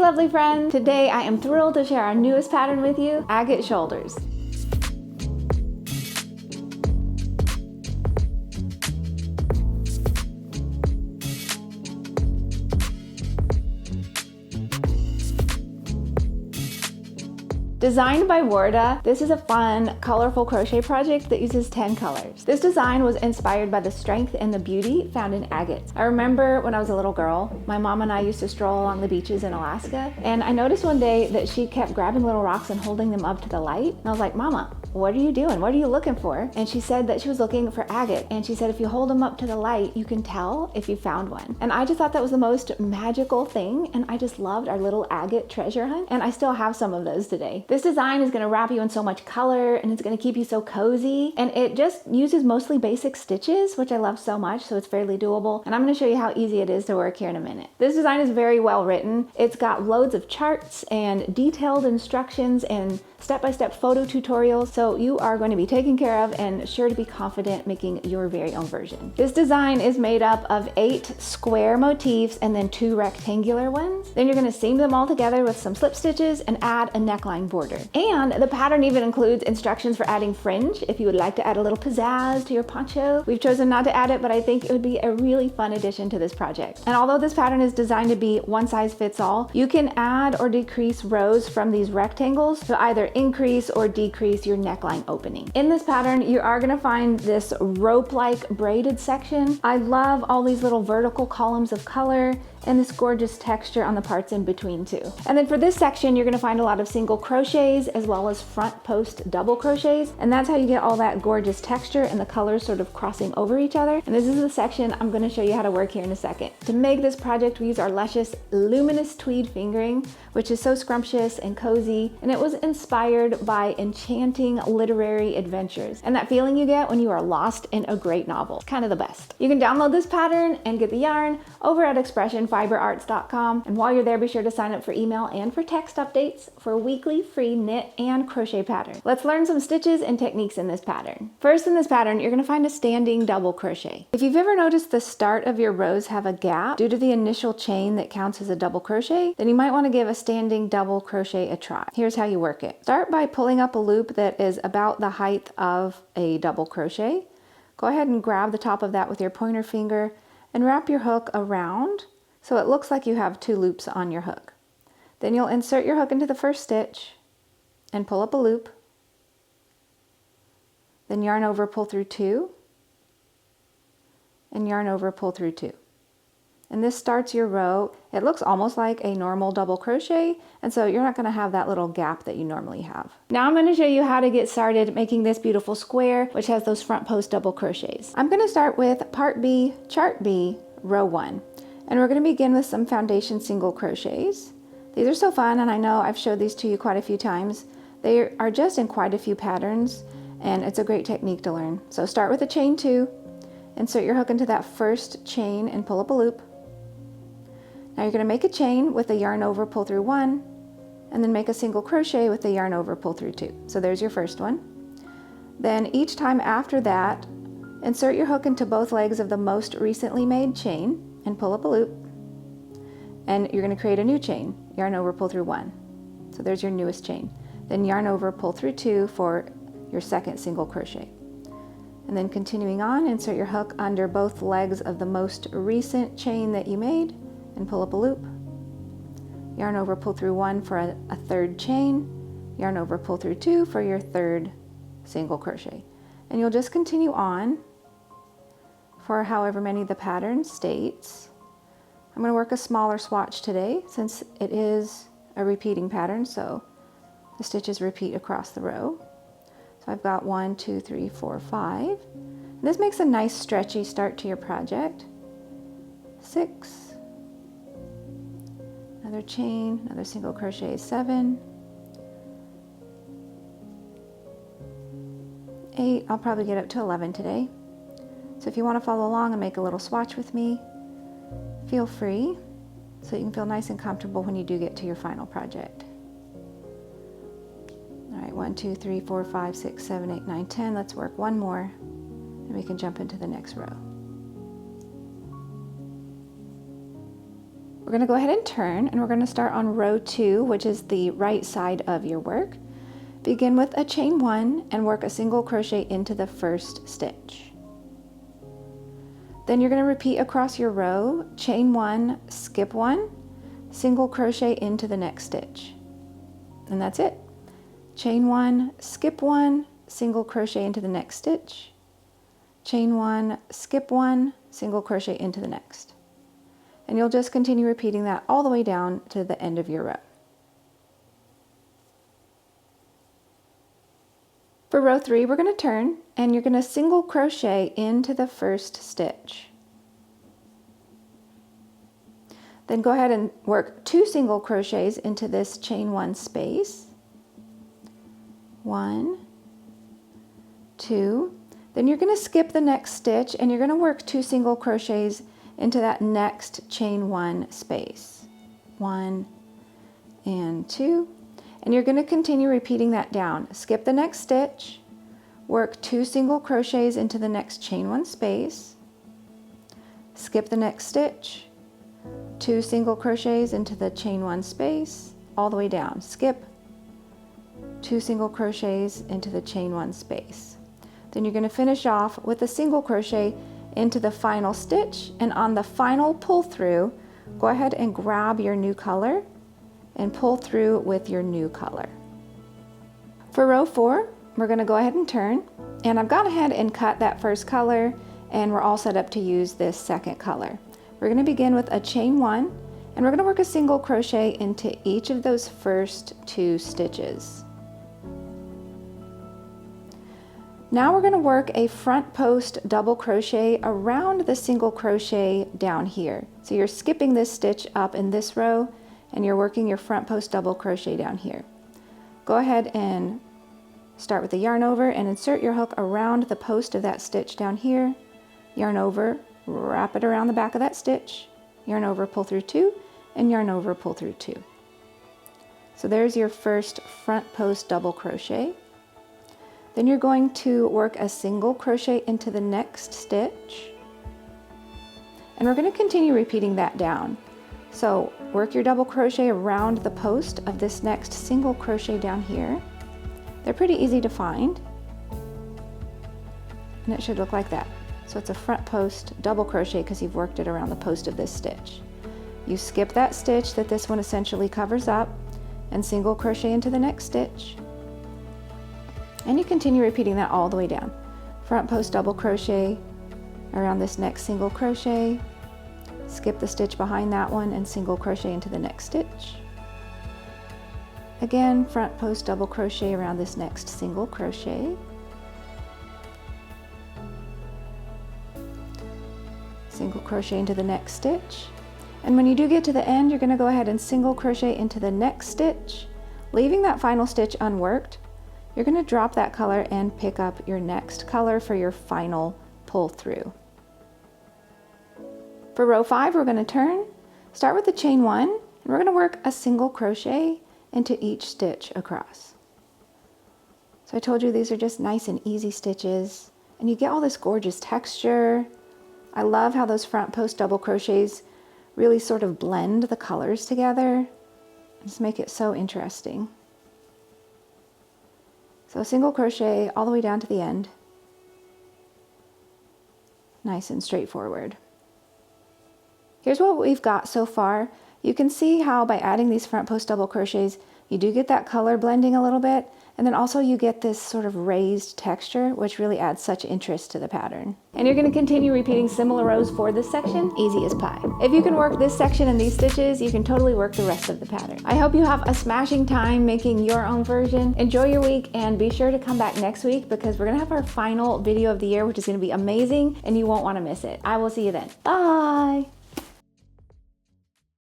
lovely friends! Today I am thrilled to share our newest pattern with you, Agate Shoulders. Designed by Warda, this is a fun, colorful crochet project that uses 10 colors. This design was inspired by the strength and the beauty found in agates. I remember when I was a little girl, my mom and I used to stroll along the beaches in Alaska, and I noticed one day that she kept grabbing little rocks and holding them up to the light. And I was like, Mama, what are you doing? What are you looking for? And she said that she was looking for agate. And she said, if you hold them up to the light, you can tell if you found one. And I just thought that was the most magical thing. And I just loved our little agate treasure hunt. And I still have some of those today. This design is gonna wrap you in so much color and it's gonna keep you so cozy. And it just uses mostly basic stitches, which I love so much. So it's fairly doable. And I'm gonna show you how easy it is to work here in a minute. This design is very well written. It's got loads of charts and detailed instructions and step-by-step photo tutorials, so you are going to be taken care of and sure to be confident making your very own version. This design is made up of 8 square motifs and then 2 rectangular ones. Then you're going to seam them all together with some slip stitches and add a neckline border. And the pattern even includes instructions for adding fringe if you would like to add a little pizzazz to your poncho. We've chosen not to add it, but I think it would be a really fun addition to this project. And although this pattern is designed to be one size fits all, you can add or decrease rows from these rectangles to either increase or decrease your neckline opening. In this pattern, you are gonna find this rope-like braided section. I love all these little vertical columns of color and this gorgeous texture on the parts in between too. And then for this section, you're gonna find a lot of single crochets as well as front post double crochets. And that's how you get all that gorgeous texture and the colors sort of crossing over each other. And this is the section I'm gonna show you how to work here in a second. To make this project, we use our luscious Luminous Tweed Fingering, which is so scrumptious and cozy. And it was inspired by enchanting literary adventures. And that feeling you get when you are lost in a great novel. Kind of the best. You can download this pattern and get the yarn over at expressionfiberarts.com. And while you're there, be sure to sign up for email and for text updates for weekly free knit and crochet patterns. Let's learn some stitches and techniques in this pattern. First in this pattern, you're gonna find a standing double crochet. If you've ever noticed the start of your rows have a gap due to the initial chain that counts as a double crochet, then you might wanna give a standing double crochet a try. Here's how you work it. Start by pulling up a loop that is about the height of a double crochet. Go ahead and grab the top of that with your pointer finger and wrap your hook around so it looks like you have 2 loops on your hook. Then you'll insert your hook into the first stitch and pull up a loop. Then yarn over, pull through 2, and yarn over, pull through 2. And this starts your row. It looks almost like a normal double crochet, and so you're not going to have that little gap that you normally have. Now I'm going to show you how to get started making this beautiful square, which has those front post double crochets. I'm going to start with part B, chart B, row 1. And we're going to begin with some foundation single crochets. These are so fun, and I know I've showed these to you quite a few times. They are just in quite a few patterns, and it's a great technique to learn. So start with a chain 2, insert your hook into that first chain and pull up a loop. Now you're going to make a chain with a yarn over, pull through 1, and then make a single crochet with the yarn over, pull through 2. So there's your first one. Then each time after that, insert your hook into both legs of the most recently made chain and pull up a loop. And you're going to create a new chain, yarn over, pull through 1. So there's your newest chain. Then yarn over, pull through 2 for your second single crochet. And then continuing on, insert your hook under both legs of the most recent chain that you made and pull up a loop. Yarn over, pull through 1 for a third chain. Yarn over, pull through 2 for your third single crochet. And you'll just continue on for however many the pattern states. I'm going to work a smaller swatch today since it is a repeating pattern, so the stitches repeat across the row. So I've got 1, 2, 3, 4, 5. And this makes a nice stretchy start to your project. 6. Another chain, another single crochet, 7. 8, I'll probably get up to 11 today. So if you want to follow along and make a little swatch with me, feel free, so you can feel nice and comfortable when you do get to your final project. All right, 1, 2, 3, 4, 5, 6, 7, 8, 9, 10. Let's work one more, and we can jump into the next row. We're going to go ahead and turn, and we're going to start on row 2, which is the right side of your work. Begin with a chain 1 and work a single crochet into the first stitch. Then you're going to repeat across your row, chain 1, skip 1, single crochet into the next stitch. And that's it. Chain 1, skip 1, single crochet into the next stitch. Chain 1, skip 1, single crochet into the next. And you'll just continue repeating that all the way down to the end of your row. For row 3, we're going to turn, and you're going to single crochet into the first stitch. Then go ahead and work 2 single crochets into this chain 1 space. 1, 2. Then you're going to skip the next stitch, and you're going to work 2 single crochets into that next chain 1 space. 1 and 2. And you're going to continue repeating that down. Skip the next stitch, work 2 single crochets into the next chain 1 space, skip the next stitch, 2 single crochets into the chain 1 space, all the way down. Skip, 2 single crochets into the chain 1 space. Then you're going to finish off with a single crochet into the final stitch, and on the final pull through, go ahead and grab your new color and pull through with your new color. For row 4, we're going to go ahead and turn, and I've gone ahead and cut that first color, and we're all set up to use this second color. We're going to begin with a chain 1, and we're going to work a single crochet into each of those first 2 stitches. Now we're going to work a front post double crochet around the single crochet down here. So you're skipping this stitch up in this row, and you're working your front post double crochet down here. Go ahead and start with the yarn over and insert your hook around the post of that stitch down here. Yarn over, wrap it around the back of that stitch, yarn over, pull through 2, and yarn over, pull through 2. So there's your first front post double crochet. Then you're going to work a single crochet into the next stitch, and we're going to continue repeating that down. So work your double crochet around the post of this next single crochet down here. They're pretty easy to find, and it should look like that. So it's a front post double crochet because you've worked it around the post of this stitch. You skip that stitch that this one essentially covers up and single crochet into the next stitch, and you continue repeating that all the way down. Front post double crochet around this next single crochet, skip the stitch behind that one and single crochet into the next stitch. Again, front post double crochet around this next single crochet, single crochet into the next stitch, and when you do get to the end, you're going to go ahead and single crochet into the next stitch, leaving that final stitch unworked. You're going to drop that color and pick up your next color for your final pull through. For row 5, we're going to turn, start with the chain 1, and we're going to work a single crochet into each stitch across. So I told you these are just nice and easy stitches, and you get all this gorgeous texture. I love how those front post double crochets really sort of blend the colors together. Just make it so interesting. So a single crochet all the way down to the end. Nice and straightforward. Here's what we've got so far. You can see how by adding these front post double crochets, you do get that color blending a little bit, and then also you get this sort of raised texture, which really adds such interest to the pattern. And you're going to continue repeating similar rows for this section, easy as pie. If you can work this section and these stitches, you can totally work the rest of the pattern. I hope you have a smashing time making your own version. Enjoy your week, and be sure to come back next week because we're going to have our final video of the year, which is going to be amazing, and you won't want to miss it. I will see you then. Bye!